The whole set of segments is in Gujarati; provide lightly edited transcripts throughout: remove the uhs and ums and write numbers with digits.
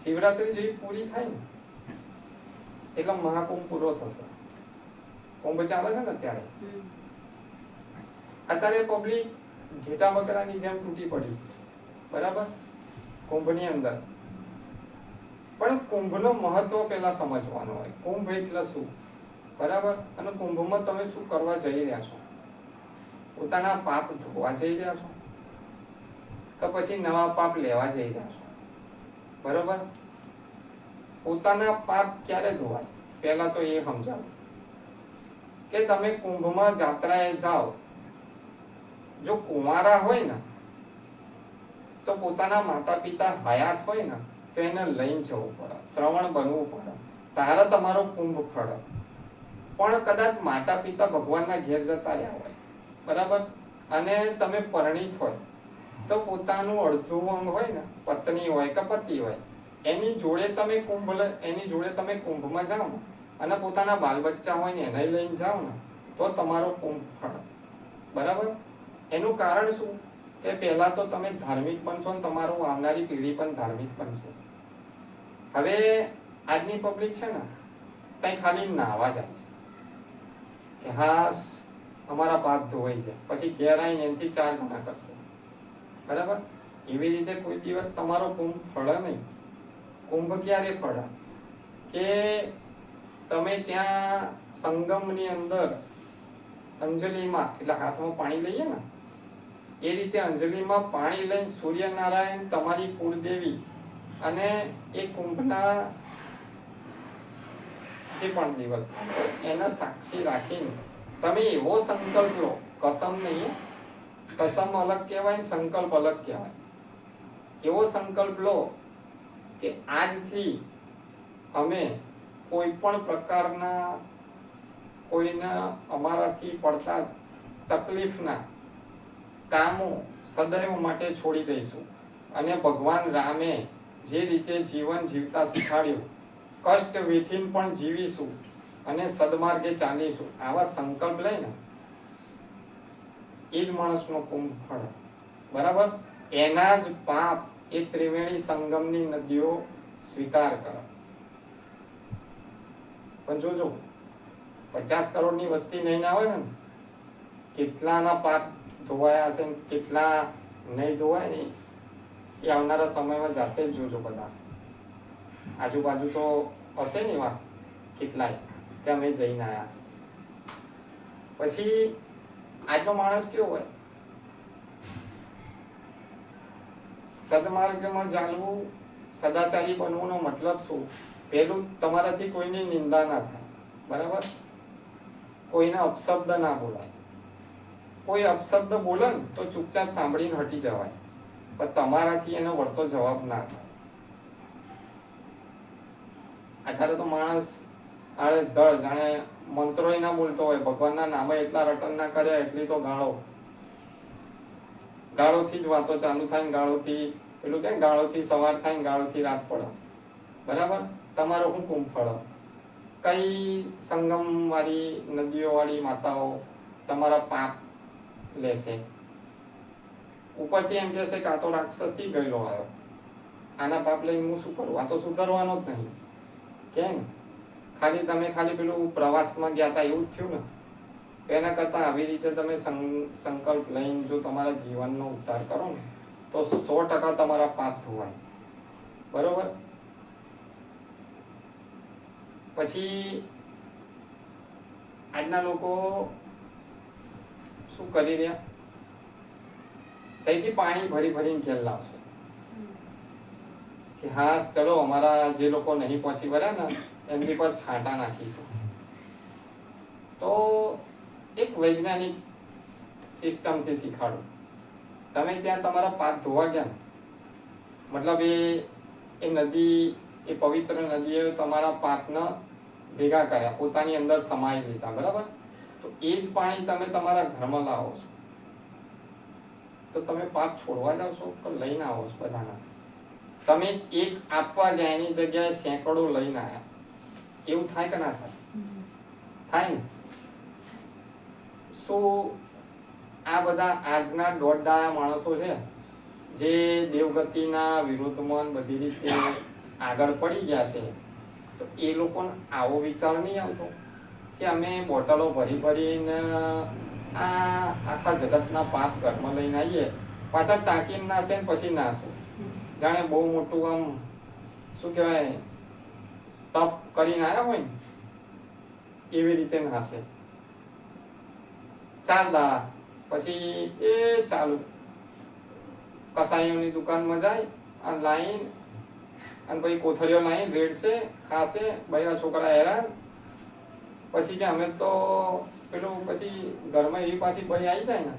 શિવરાત્રી જેવી પૂરી થાય ને એટલે મહાકુંભ પૂરો થશે. કુંભ ચાલે છે ને અત્યારે. અત્યારે પબ્લિક ઘેટા બકરાની જેમ તૂટી પડી, બરાબર, કુંભની અંદર. પણ કુંભનો મહત્વ પેલા સમજવાનો હોય. કુંભ એટલે શું, બરાબર, અને કુંભમાં તમે શું કરવા જઈ રહ્યા છો? પોતાના પાપ ધોવા જઈ રહ્યા છો કે પછી નવા પાપ લેવા જઈ રહ્યા છો? બરાબર. પોતાના પાપ ક્યારે ધોવાય પહેલા તો એ સમજાવો કે તમે કુંભમાં જાત્રાએ જાઓ, જો કુંવારા હોય ને તો પોતાના માતા પિતા હયાત હોય ને તો એને લઈને જવું પડે, શ્રવણ બનવું પડે, તારે તમારો કુંભ ફળે. પણ કદાચ માતા પિતા ભગવાનના ઘેર જતા રહ્યા હોય, બરાબર, અને તમે પરણિત હોય તો પોતાનું અડધું અંગ હોય ને, પત્ની હોય કે પતિ હોય, એની જોડે તમે કુંભમાં જાઓ ને અને પોતાના બાલ બચ્ચા હોય ને એને લઈને જાઓ ને તો તમારો કુંભ ફળે. બરાબર. એનું કારણ શું કે પહેલા તો તમે ધાર્મિક બનશો ને તમારું આવનારી પેઢી પણ ધાર્મિક બનશે. હવે આજની પબ્લિક છે ને ત્યાં ખાલી નાહવા જાય છે કે હા અમારા પાપ ધોવાઈ છે, પછી ઘેર આવીને એનાથી 4 ગણા કરશે. બરાબર. એવી રીતે કોઈ દિવસ તમારો કુંભ ફળે નહીં. કુંભ ક્યારે ફળે કે તમે ત્યાં સંગમની અંદર અંજલિમાં, એટલે હાથમાં પાણી લઈએ ને એ રીતે અંજલિમાં પાણી લઈને સૂર્યનારાયણ, તમારી કુળદેવી અને એ કુંભના જે પણ દિવસ એના સાક્ષી રાખીને તમે એવો સંકલ્પ લો, કસમ નહીં, કસમ અલગ કહેવાય ને સંકલ્પ અલગ કહેવાય. એવો સંકલ્પ લો કે આજથી અમે કોઈ પણ પ્રકારના કોઈના અમારાથી પડતા તકલીફના કામો સદૈવ માટે છોડી દઈશું અને ભગવાન રામે જે રીતે જીવન જીવતા શીખવાડ્યું, કષ્ટ વેઠીને પણ જીવીશું અને સદમાર્ગે ચાલીશું. આવા સંકલ્પ લઈને એ જ માણસનો કુંભ ફળે. બરાબર. એના જ પાપ એ ત્રિવેણી સંગમની નદીઓ સ્વીકાર કરે. પણ જોજો 50 કરોડની વસ્તી નહીં આવે ને, કેટલાના પાપ ધોવાયા હશે, કેટલા નહીં ધોવાય ને એ આવનારા સમયમાં જાતે જ જોજો. બધા આજુબાજુ તો હશે ને એવા કેટલાય કે અમે જઈને આવ્યા. પછી આજનો માણસ કેવો હોય, સદમાર્ગમાં ચાલવું, સદાચારી બનવાનો મતલબ શું? પહેલું, તમારાથી કોઈની નિંદા ના થાય. બરાબર. કોઈને અપશબ્દ ના બોલાય. કોઈ અપશબ્દ બોલે ને તો ચૂપચાપ સાંભળીને હટી જવાય, પણ તમારાથી એનો વળતો જવાબ ના થાય. અત્યારે તો માણસ આડેધડ જાણે મંત્રોય ના બોલતો હોય, ભગવાનના નામે એટલા રટન ના કર્યા, એટલી તો ગાળોથી જ વાતો ચાલુ થાય ને ગાળોથી પેલું કે ગાળોથી સવાર થાય ને ગાળોથી રાત પડે. બરાબર. તમારો શું કુંભ ફળે? કઈ સંગમ વાળી નદીઓ વાળી માતાઓ તમારા પાપ લેશે? ઉપરથી એમ કહેશે કે આ તો રાક્ષસથી ગયેલો આવ્યો, આના પાપ લઈને હું શું કરું? આ તો સુધારવાનો જ નહીં. કેમ? ખાલી પેલું પ્રવાસમાં ગયા હતા એવું જ થયું ને. તો એના કરતાં આવી રીતે તમે સંકલ્પ લઈને જો તમારા જીવનનો ઉદ્ધાર કરો ને તો 100% તમારા પાપ ધોવાય. બરોબર. પછી આજના લોકો શું કરી રહ્યા, ત્યાંથી પાણી ભરીને ઘેર લાવશે કે હા ચલો અમારા જે લોકો નહીં પહોંચી વળ્યા ને એમની પર છાંટા નાખીશું. તો એક વૈજ્ઞાનિક સિસ્ટમથી શીખવાડું, તમે ત્યાં તમારા પાપ ધોવા ગયા, મતલબ એ નદી, એ પવિત્ર નદીએ તમારા પાપને ભેગા કર્યા, પોતાની અંદર સમાઈ લીધા. બરાબર. તો એ જ પાણી તમે તમારા ઘરમાં લાવો છો તો તમે પાપ છોડવા જાવ છો કે લઈને આવો છો? બધાના તમે એક આપવા ગયા એની જગ્યાએ સેંકડો લઈને આવ્યા. એવું થાય કે ના થાય? થાય ને. શું આ બધા આજના દોડડાયા માણસો છે જે દેવગતિના વિરોધમાં બધી રીતે આગળ પડી ગયા છે તો એ લોકોને આવો વિચાર નહીં આવતો કે અમે બોટલો ભરી ભરીને આ આખા જગતના પાપ કર્મ લઈને આવીએ, પાછળ ટાંકીને નાશે ને પછી નાશે, જાણે બહુ મોટું આમ શું કહેવાય તપ કરીને આવ્યા હોય ને એવી રીતે નાશે. 4 દાડા પછી એ ચાલુ કસાઈઓની દુકાનમાં જાય આ લાઈન, અને પછી કોથળીઓ લાઈન રેડશે, ખાશે, બૈરા છોકરા હેરાન. પછી કે અમે તો પેલું પછી ઘરમાં એવી પાછી બઈ આવી જાય ને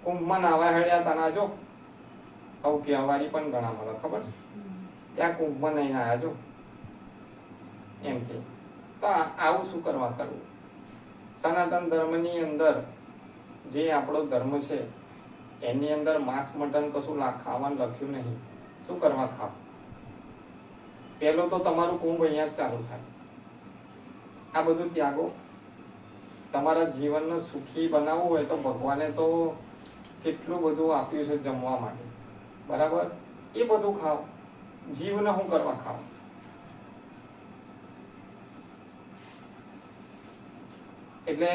કુંભમાં નાવા હેડ્યા તા ના જો આવું કહેવારી પણ ઘણા મળે ખબર છે, ત્યાં કુંભમાં નહીં આવ્યા જો એમ કે. તો આવું શું કરવા કરવું? સનાતન ધર્મની અંદર જે આપણો ધર્મ છે એની અંદર માંસ મટન કશું ખાવાનું લખ્યું નહીં. શું કરવા ખાવ? પહેલું તો તમારું કુંભ અહીંયા જ ચાલુ થાય. આ બધું ત્યાગો. તમારા જીવનને સુખી બનાવવું હોય તો ભગવાને તો કેટલું બધું આપ્યું છે જમવા માટે, બરાબર? એ બધું ખાઓ. જીવને શું કરવા ખાવ? એટલે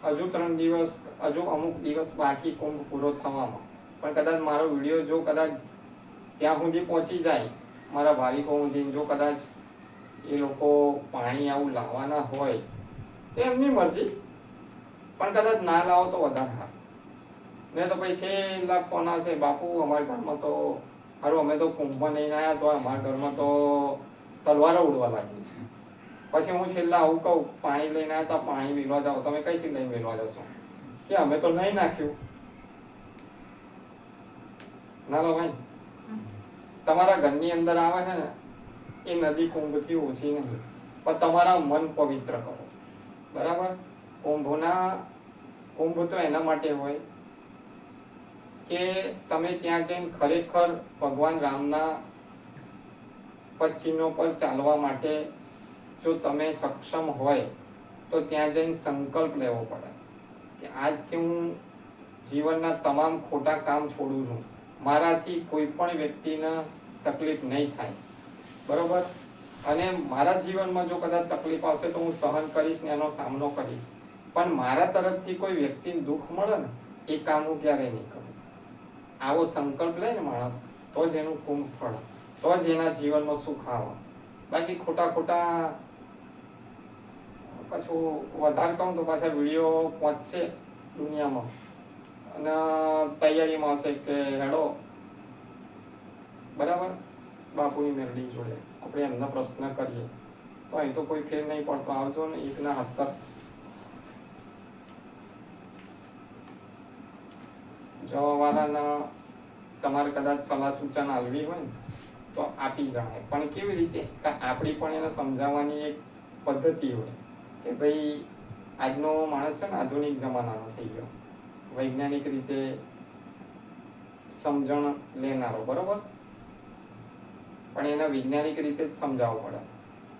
હજુ 3 દિવસ, હજુ અમુક દિવસ બાકી કુંભ પૂરો થવામાં. પણ કદાચ મારો વિડીયો જો કદાચ ત્યાં સુધી પહોંચી જાય, મારા ભાવિકો સુધી, જો કદાચ એ લોકો પાણી આવું લાવવાના હોય તો એમની મરજી, પણ કદાચ ના લાવો તો વધારે સારું. નહીં તો પછી છેલ્લા ફોન આવશે, બાપુ અમારા ઘરમાં તો સારું અમે તો કુંભમાં નહીં આવ્યા તો અમારા ઘરમાં તો તલવારો ઉડવા લાગી. પછી હું છેલ્લા આવું કહું પાણી લઈને આવ્યા હતા, પાણી મેળવા જાઓ, તમે કઈથી લઈને મેળવા જશો? કે અમે તો નહીં નાખ્યું. ના લો ભાઈ, તમારા ઘરની અંદર આવે છે ને એ નદી કુંભથી ઓછી નહીં, પણ તમારા મન પવિત્ર કરો, બરાબર? કુંભ તો એના માટે હોય કે તમે ત્યાં જઈને ખરેખર ભગવાન રામના પદચિહ્નો પર ચાલવા માટે જો તમે સક્ષમ હોય તો ત્યાં જઈને સંકલ્પ લેવો પડે કે આજથી હું જીવનના તમામ ખોટા કામ છોડું છું, મારાથી કોઈ પણ વ્યક્તિને તકલીફ નહીં થાય, બરોબર? અને મારા જીવનમાં જો કદાચ તકલીફ આવશે તો હું સહન કરીશ ને એનો સામનો કરીશ, પણ મારા તરફથી કોઈ વ્યક્તિને દુઃખ મળે ને એ કામ હું ક્યારેય નહીં કરું. આવો સંકલ્પ લે ને માણસ તો જ એનું કુંભ ફળ, તો જ એના જીવનમાં સુખ આવે. બાકી ખોટા પાછું વધારે કહું તો પાછા વિડીયો પહોંચશે દુનિયામાં અને તૈયારીમાં હશે કે હેડો બરાબર બાપુની મેરડી જોડે આપણે એમના પ્રશ્ન કરીએ, તો અહીં તો કોઈ ફેર નહીં પડતો, આવજો ને એકના હાથ પર જવાવાળાના તમારે કદાચ સલાહ સૂચન આપવી હોય ને તો આપી જણાય, પણ કેવી રીતે? આપણી પણ એને સમજાવવાની એક પદ્ધતિ હોય કે ભાઈ આજનો માણસ છે ને આધુનિક જમાનાનો થઈ ગયો, વૈજ્ઞાનિક રીતે સમજણ લેનારો, બરોબર? પણ એને વૈજ્ઞાનિક રીતે જ સમજાવવું પડે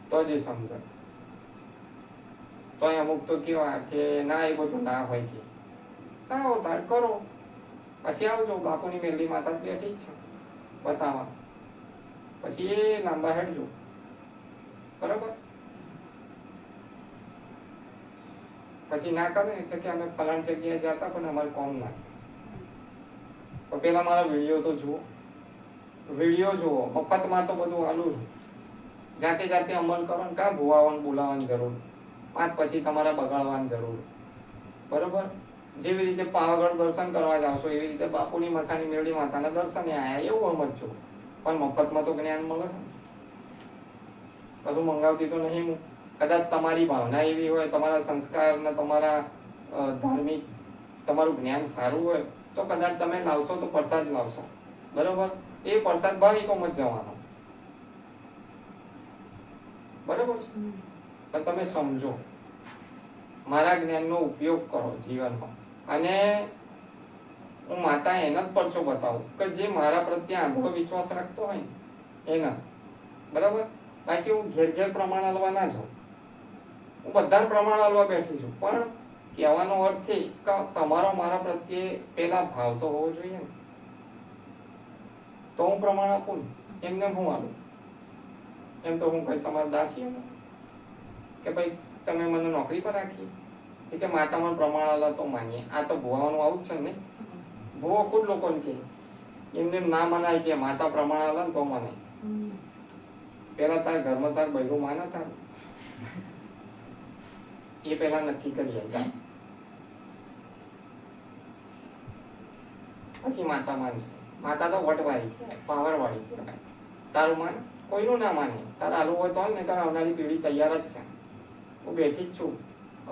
તો જ એ સમજે. તો અમુક તો કેવા કે ના એ બધું ના હોય કે ના અવતાર કરો પછી આવજો, બાપુની મેરડી માતા બેઠી જ છે બતાવવા, પછી એ લાંબા હેડજો, બરાબર? પછી ના કરે એટલે કે અમે ફલાણ જગ્યાએ જતા પણ અમારે કોમ ના થાય. તો પેલા મારા વિડીયો તો જુઓ, મફતમાં તો બધું આલું છું, જાતે અમલ કરો ને કાં ભુવાઓને બોલાવવાની જરૂર, 5 પછી તમારે બગાડવાની જરૂર, બરોબર? જેવી રીતે પાવાગઢ દર્શન કરવા જાવ છો એવી રીતે બાપુની મસાણી મેરડી માતાના દર્શને આયા એવું સમજજો, પણ મફતમાં તો જ્ઞાન મળે છે, કશું મંગાવતી તો નહીં હું. કદાચ તમારી ભાવના એવી હોય, તમારા સંસ્કાર ને તમારા ધાર્મિક તમારું જ્ઞાન સારું હોય તો કદાચ તમે લાવશો તો પ્રસાદ લાવશો, બરોબર? એ પ્રસાદ ભાવિકોમાં જ જવાનો, બરોબર? પણ તમે સમજો, મારા જ્ઞાનનો ઉપયોગ કરો જીવનમાં, અને હું માતા એના જ પરચો બતાવું કે જે મારા પ્રત્યે આંધળો વિશ્વાસ રાખતો હોય ને એના, બરાબર? બાકી હું ઘેર પ્રમાણ આલવા ના જાઉં, હું બધા પ્રમાણ આલવા બેઠી છું, પણ કહેવાનો અર્થ છે કે તમારો મારા પ્રત્યે પેલા ભાવ તો હોવો જોઈએ ને, તો હું પ્રમાણ આપું ને. એમને હું આલું? એમ તો હું કઈ તમારા દાસી એમ કે ભાઈ તમે મને નોકરી પર રાખી કે માતામાં પ્રમાણ આલા તો માનીએ. આ તો ભુવાઓનું આવું જ છે ને. ભુવો ખુદ લોકોને કહે એમને ના મનાય કે માતા પ્રમાણ આલા ને તો મને. પેલા તાર ઘરમાં તાર બૈરું માના તાર એ પેલા નક્કી કરીએ. પછી માતા માનશે. માતા તો વટવાળી કહેવાય, પાવરવાળી કહેવાય. તારું માન કોઈનું ના માને. તારે આલું હોય તો ને તારે આવનારી પેઢી તૈયાર જ છે. હું બેઠી જ છું,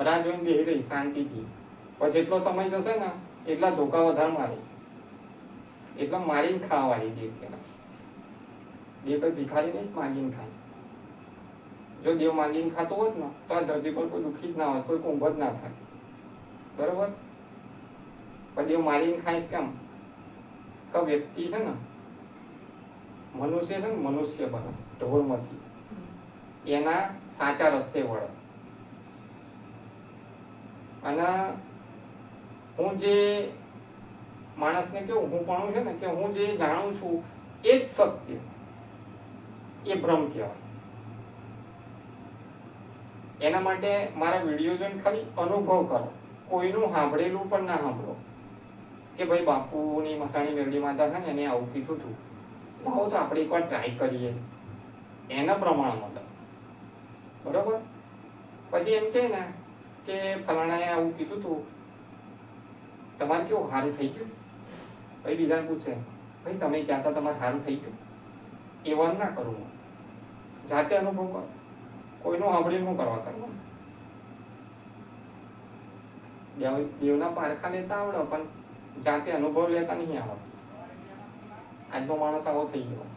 રાહ જોઈને બેસી રહી શાંતિથી. પછી એટલો સમય જશે ને એટલા ધોકા વધારે મારે, એટલા મારીને ખાવાળી દેવ કહેવાય. દેવ કોઈ ભિખારી નહીં માંગીને ખાય. જો દેવ માંગીને ખાતો હોત ને તો આ ધરતી પર કોઈ દુઃખી જ ના હોત, કોઈ કુંભ જ ના થાય. બરોબર? પણ દેવ મારીને ખાય કેમ? કે વ્યક્તિ છે ને મનુષ્ય છે ને મનુષ્ય બને ઢોરમાંથી, એના સાચા રસ્તે વળે. અને હું જે માણસને કેવું હું પણ છે ને કે હું જે જાણું છું એ જ સત્ય, એ ભ્રમ કહેવાય. એના માટે મારા વિડીયો જોઈને ખાલી અનુભવ કરો, કોઈનું સાંભળેલું પણ ના સાંભળો કે ભાઈ બાપુની મસાણી મેરડી માતા છે ને એને આવું કીધું હતું, લાવો તો આપણે એકવાર ટ્રાય કરીએ એના પ્રમાણમાં. બરોબર? પછી એમ કહે ને કે ફલાણાએ આવું કીધું હતું, તમારે કેવું સારું થઈ ગયું? ભાઈ બીજાને પૂછે ભાઈ તમે ક્યાં હતા, તમારે સારું થઈ ગયું? એ વન ના કરું, જાતે અનુભવ કરો. કોઈનું સાંભળીને શું કરવા કરવાનું? દેવના પારખા લેતા આવડે પણ જાતે અનુભવ લેતા નહીં આવડે. આજનો માણસ આવો થઈ ગયો.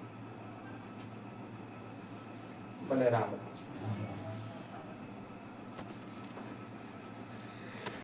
ભલે રામ.